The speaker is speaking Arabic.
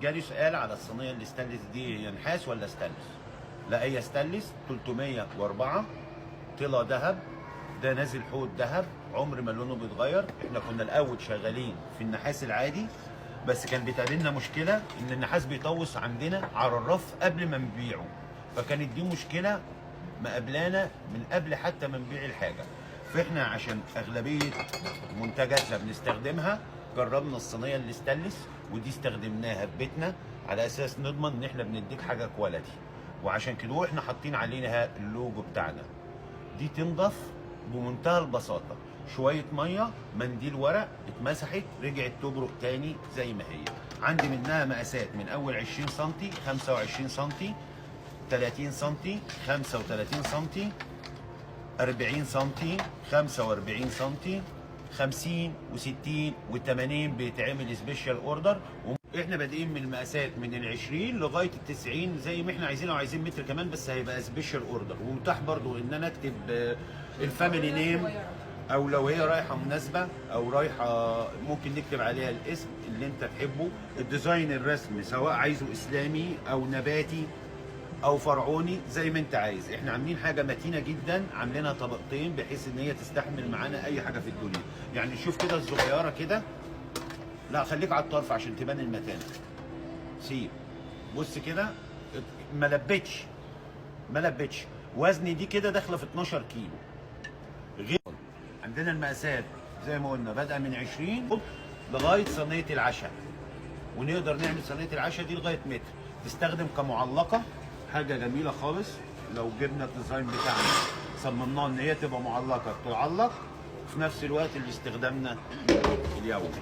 جالي سؤال على الصينيه الاستانلس دي، هي نحاس ولا استانلس؟ لا هي استانلس 304 طلع ذهب، ده نازل حوض ذهب، عمر ما لونه بيتغير. احنا كنا الاول شغالين في النحاس العادي، بس كان بتقابلنا مشكله ان النحاس بيطوس عندنا على الرف قبل ما نبيعه، فكانت دي مشكله مقابلانا من قبل حتى ما نبيع الحاجه. فاحنا عشان اغلبيه منتجاتنا بنستخدمها، جربنا الصينيه الاستانلس ودي استخدمناها في بيتنا على اساس نضمن ان احنا بنديك حاجه كواليتي، وعشان كده احنا حاطين عليها اللوجو بتاعنا. دي تنضف بمنتهى البساطه، شويه ميه، منديل ورق، اتمسحت رجعت تبرق تاني زي ما هي. عندي منها مقاسات من اول 20 سم، 25 سم، 30 سم، 35 سم، 40 سم، 45 سم، 50 و60 و80 بيتعمل سبيشال اوردر. احنا بادئين من المقاسات من ال 20 لغايه ال 90 زي ما احنا عايزين، او عايزين متر كمان بس هيبقى سبيشال اوردر. ومتاح برضو ان انا اكتب الفاميلي نيم، او لو هي رايحه مناسبه او رايحه ممكن نكتب عليها الاسم اللي انت تحبه، الديزاين الرسمي سواء عايزه اسلامي او نباتي او فرعوني زي ما انت عايز. احنا عاملين حاجه متينه جدا، عاملينها طبقتين بحيث ان هي تستحمل معانا اي حاجه في الدنيا. يعني شوف كده الصغيره كده، لا خليك على الطرف عشان تبان المتانه. سيب بص كده، ما لبتش وزن دي كده داخله في 12 كيلو. غير عندنا المقاسات زي ما قلنا بادئه من 20 لغايه صينيه العشاء، ونقدر نعمل صينيه العشاء دي لغايه متر. تستخدم كمعلقه، حاجه جميله خالص. لو جبنا الديزاين بتاعنا صممناه ان هي تبقى معلقه، تعلق في نفس الوقت لاستخدامنا اليومي.